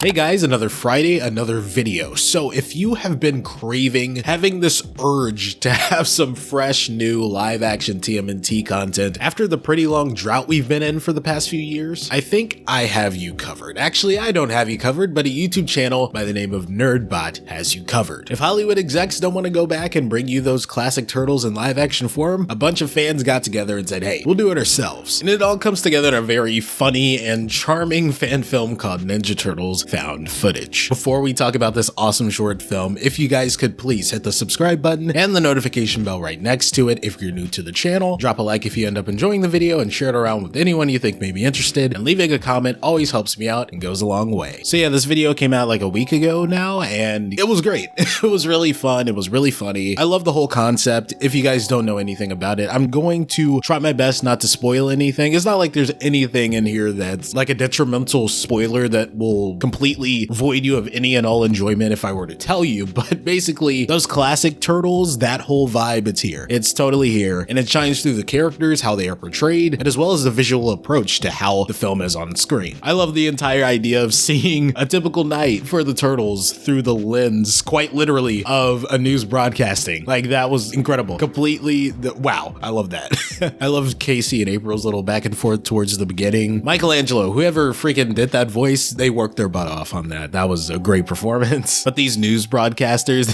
Hey guys, another Friday, another video. So if you have been craving, having this urge to have some fresh new live action TMNT content after the pretty long drought we've been in for the past few years, I think I have you covered. Actually, I don't have you covered, but a YouTube channel by the name of Nerdbot has you covered. If Hollywood execs don't want to go back and bring you those classic turtles in live action form, a bunch of fans got together and said, hey, we'll do it ourselves. And it all comes together in a very funny and charming fan film called Ninja Turtles Found Footage. Before we talk about this awesome short film, if you guys could please hit the subscribe button and the notification bell right next to it if you're new to the channel. Drop a like if you end up enjoying the video and share it around with anyone you think may be interested, and leaving a comment always helps me out and goes a long way. So yeah, this video came out like a week ago now and it was great. It was really fun. It was really funny. I love the whole concept. If you guys don't know anything about it, I'm going to try my best not to spoil anything. It's not like there's anything in here that's like a detrimental spoiler that will completely void you of any and all enjoyment if I were to tell you, but basically those classic turtles, that whole vibe, it's here. It's totally here, and it shines through the characters, how they are portrayed, and as well as the visual approach to how the film is on screen. I love the entire idea of seeing a typical night for the turtles through the lens, quite literally, of a news broadcasting. Like, that was incredible. Completely, wow, I love that. I love Casey and April's little back and forth towards the beginning. Michelangelo, whoever freaking did that voice, they worked their butt off on that. That was a great performance. But these news broadcasters,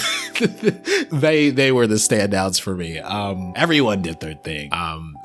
they were the standouts for me. Everyone did their thing.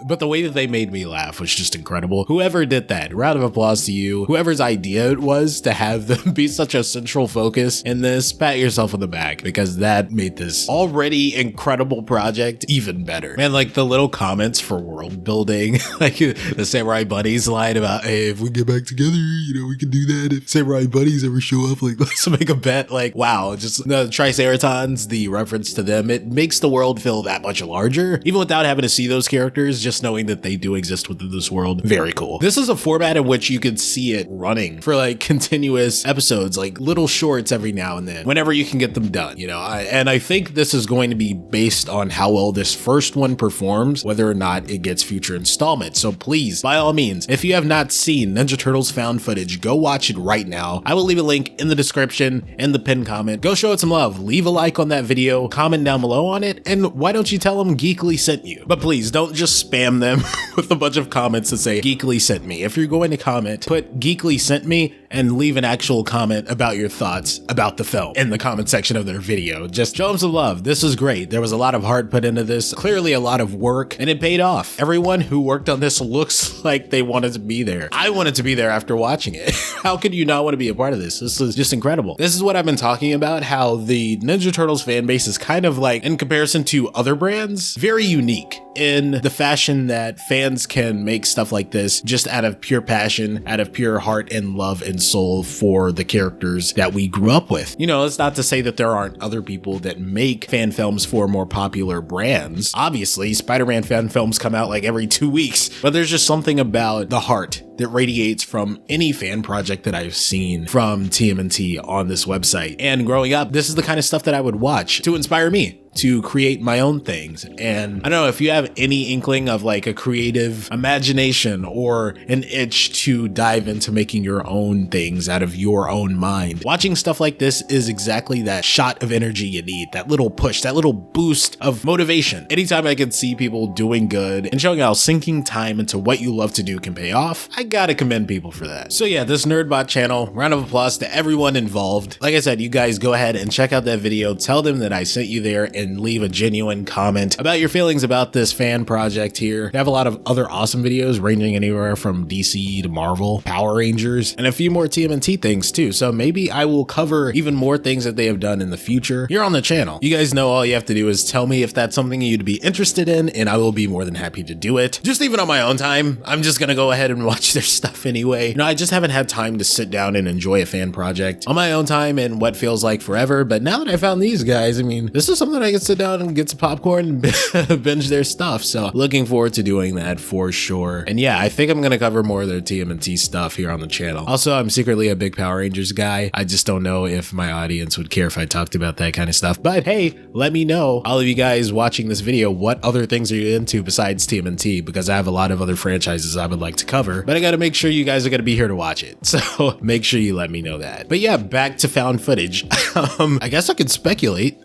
But the way that they made me laugh was just incredible. Whoever did that, round of applause to you. Whoever's idea it was to have them be such a central focus in this, pat yourself on the back, because that made this already incredible project even better. Man, like the little comments for world building, like the Samurai Buddies line about, hey, if we get back together, we can do that. If Samurai Buddies ever show up, like, let's make a bet. Like, wow, just the Triceratons, the reference to them, it makes the world feel that much larger, even without having to see those characters, just knowing that they do exist within this world. Very cool. This is a format in which you could see it running for like continuous episodes, like little shorts every now and then, whenever you can get them done, and I think this is going to be based on how well this first one performs, whether or not it gets future installments. So please, by all means, if you have not seen Ninja Turtles Found Footage, go watch it right now. I will leave a link in the description and the pinned comment. Go show it some love. Leave a like on that video, comment down below on it, and why don't you tell them Geekily sent you? But please don't just spam them with a bunch of comments that say Geekily sent me. If you're going to comment, put Geekily sent me and leave an actual comment about your thoughts about the film in the comment section of their video. Just show them some love. This is great. There was a lot of heart put into this, clearly a lot of work, and it paid off. Everyone who worked on this looks like they wanted to be there. I wanted to be there after watching it. How could you not want to be a part of this? This is just incredible. This is what I've been talking about, how the Ninja Turtles fan base is kind of like, in comparison to other brands, very unique in the fashion that fans can make stuff like this just out of pure passion, out of pure heart and love and soul for the characters that we grew up with. It's not to say that there aren't other people that make fan films for more popular brands. Obviously, Spider-Man fan films come out like every 2 weeks, but there's just something about the heart that radiates from any fan project that I've seen from TMNT on this website. And growing up, this is the kind of stuff that I would watch to inspire me to create my own things. And I don't know if you have any inkling of like a creative imagination or an itch to dive into making your own things out of your own mind. Watching stuff like this is exactly that shot of energy you need, that little push, that little boost of motivation. Anytime I can see people doing good and showing how sinking time into what you love to do can pay off, I gotta commend people for that. So yeah, this Nerdbot channel, round of applause to everyone involved. Like I said, you guys go ahead and check out that video, tell them that I sent you there, and leave a genuine comment about your feelings about this fan project here. I have a lot of other awesome videos ranging anywhere from DC to Marvel, Power Rangers, and a few more TMNT things too. So maybe I will cover even more things that they have done in the future here on the channel. You guys know all you have to do is tell me if that's something you'd be interested in, and I will be more than happy to do it. Just even on my own time, I'm just gonna go ahead and watch their stuff anyway. I just haven't had time to sit down and enjoy a fan project on my own time in what feels like forever. But now that I found these guys, I mean, this is something I can sit down and get some popcorn and binge their stuff. So looking forward to doing that for sure. And yeah, I think I'm going to cover more of their TMNT stuff here on the channel. Also, I'm secretly a big Power Rangers guy. I just don't know if my audience would care if I talked about that kind of stuff. But hey, let me know, all of you guys watching this video, what other things are you into besides TMNT? Because I have a lot of other franchises I would like to cover, but I got to make sure you guys are going to be here to watch it. So make sure you let me know that. But yeah, back to found footage. I guess I could speculate.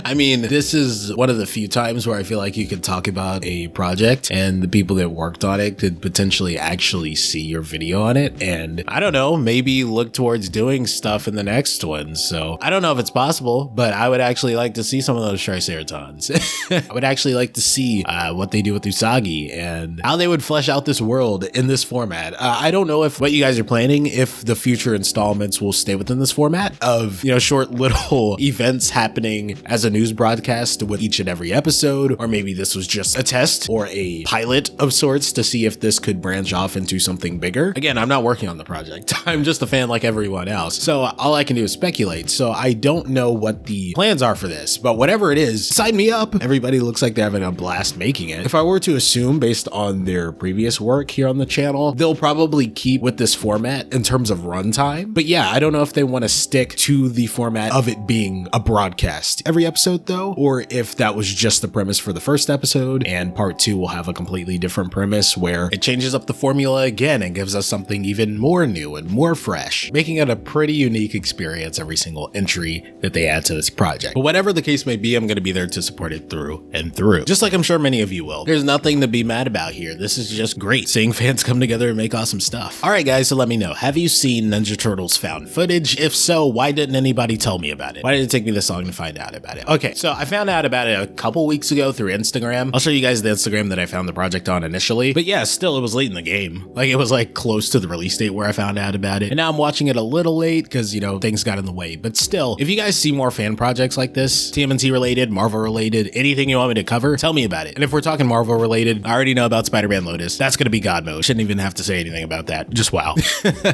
I mean, this is one of the few times where I feel like you could talk about a project and the people that worked on it could potentially actually see your video on it. And I don't know, maybe look towards doing stuff in the next one. So I don't know if it's possible, but I would actually like to see some of those Triceratons. I would actually like to see what they do with Usagi and how they would flesh out this world in this format. I don't know if what you guys are planning, if the future installments will stay within this format of, you know, short little events happening as a news broadcast with each and every episode, or maybe this was just a test or a pilot of sorts to see if this could branch off into something bigger. Again, I'm not working on the project. I'm just a fan like everyone else. So all I can do is speculate. So I don't know what the plans are for this, but whatever it is, sign me up. Everybody looks like they're having a blast making it. If I were to assume based on their previous work here on the channel, they'll probably keep with this format in terms of runtime. But yeah, I don't know if they want to stick to the format of it being a broadcast every episode though, or if that was just the premise for the first episode and part 2 will have a completely different premise where it changes up the formula again and gives us something even more new and more fresh, making it a pretty unique experience every single entry that they add to this project. But whatever the case may be, I'm going to be there to support it through and through, just like I'm sure many of you will. There's nothing to be mad about here. This is just great seeing fans come together and make awesome stuff. All right guys, so let me know, have you seen Ninja Turtles found footage? If so, why didn't anybody tell me about it? Why did it take me this long to find out about it? Okay, so I found out about it a couple weeks ago through Instagram. I'll show you guys the Instagram that I found the project on initially, but yeah, still it was late in the game. Like it was like close to the release date where I found out about it. And now I'm watching it a little late because, you know, things got in the way. But still, if you guys see more fan projects like this, TMNT related, Marvel related, anything you want me to cover, tell me about it. And if we're talking Marvel related, I already know about Spider-Man Lotus. That's going to be God mode. Shouldn't even have to say anything about that. Just wow.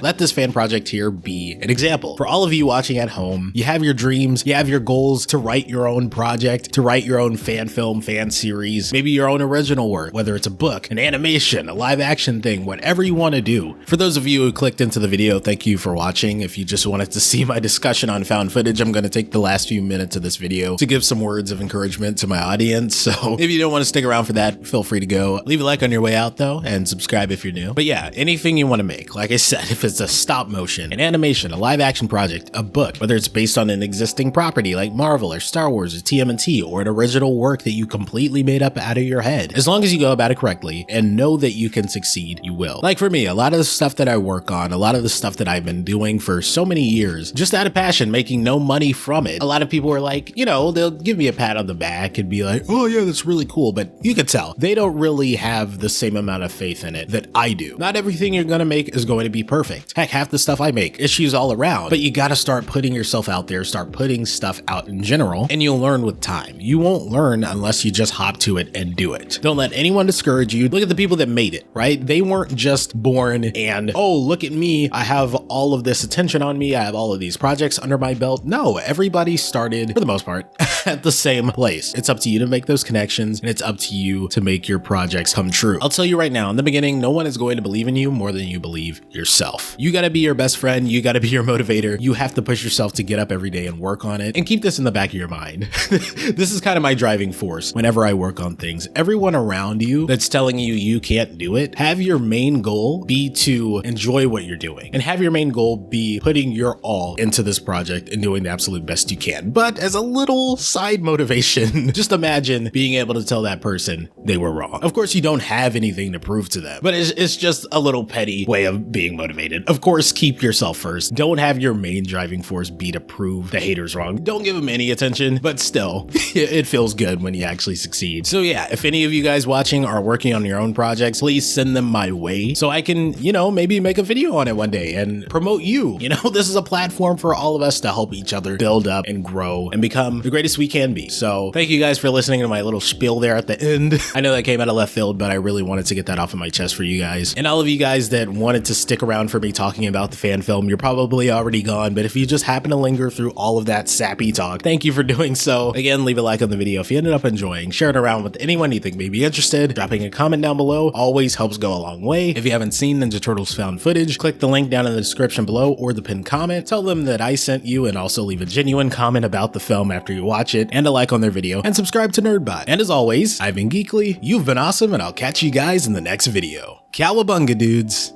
Let this fan project here be an example. For all of you watching at home, you have your dreams, you have your goals to write your own project, to write your own fan film, fan series, maybe your own original work, whether it's a book, an animation, a live action thing, whatever you want to do. For those of you who clicked into the video, thank you for watching. If you just wanted to see my discussion on found footage, I'm going to take the last few minutes of this video to give some words of encouragement to my audience. So if you don't want to stick around for that, feel free to go. Leave a like on your way out though, and subscribe if you're new. But yeah, anything you want to make, like I said, if it's a stop motion, an animation, a live action project, a book, whether it's based on an existing property like Marvel or Star Wars or TMNT, or an original work that you completely made up out of your head, as long as you go about it correctly and know that you can succeed, you will. Like for me, a lot of the stuff that I work on, a lot of the stuff that I've been doing for so many years, just out of passion, making no money from it. A lot of people are like, you know, they'll give me a pat on the back and be like, oh yeah, that's really cool. But you can tell they don't really have the same amount of faith in it that I do. Not everything you're gonna make is going to be perfect. Heck, half the stuff I make, issues all around. But you gotta start putting yourself out there, start putting stuff out in general, and you'll learn with time. You won't learn unless you just hop to it and do it. Don't let anyone discourage you. Look at the people that made it, right? They weren't just born and, oh, look at me, I have all of this attention on me, I have all of these projects under my belt. No, everybody started, for the most part, at the same place. It's up to you to make those connections, and it's up to you to make your projects come true. I'll tell you right now, in the beginning, no one is going to believe in you more than you believe yourself. You gotta be your best friend, you gotta be your motivator, you have to push yourself to get up every day and work on it, and keep this in the back of your mind. This is kind of my driving force whenever I work on things. Everyone around you that's telling you you can't do it, have your main goal be to enjoy what you're doing, and have your main goal be putting your all into this project and doing the absolute best you can. But as a little side motivation, just imagine being able to tell that person they were wrong. Of course, you don't have anything to prove to them, but it's just a little petty way of being motivated. Of course, keep yourself first. Don't have your main driving force be to prove the haters wrong. Don't give them any attention, but still, it feels good when you actually succeed. So yeah, if any of you guys watching are working on your own projects, please send them my way so I can, you know, maybe make a video on it one day and promote you. You know, this is a platform for all of us to help each other build up and grow and become the greatest we can be. So thank you guys for listening to my little spiel there at the end. I know that came out of left field, but I really wanted to get that off of my chest for you guys. And all of you guys that wanted to stick around for me talking about the fan film, you're probably already gone, but if you just happen to linger through all of that sappy talk, thank you for doing doing so. Again, leave a like on the video if you ended up enjoying, share it around with anyone you think may be interested, dropping a comment down below always helps go a long way. If you haven't seen Ninja Turtles found footage, click the link down in the description below or the pinned comment, tell them that I sent you, and also leave a genuine comment about the film after you watch it, and a like on their video, and subscribe to Nerdbot. And as always, I've been Geekily, you've been awesome, and I'll catch you guys in the next video. Cowabunga, dudes!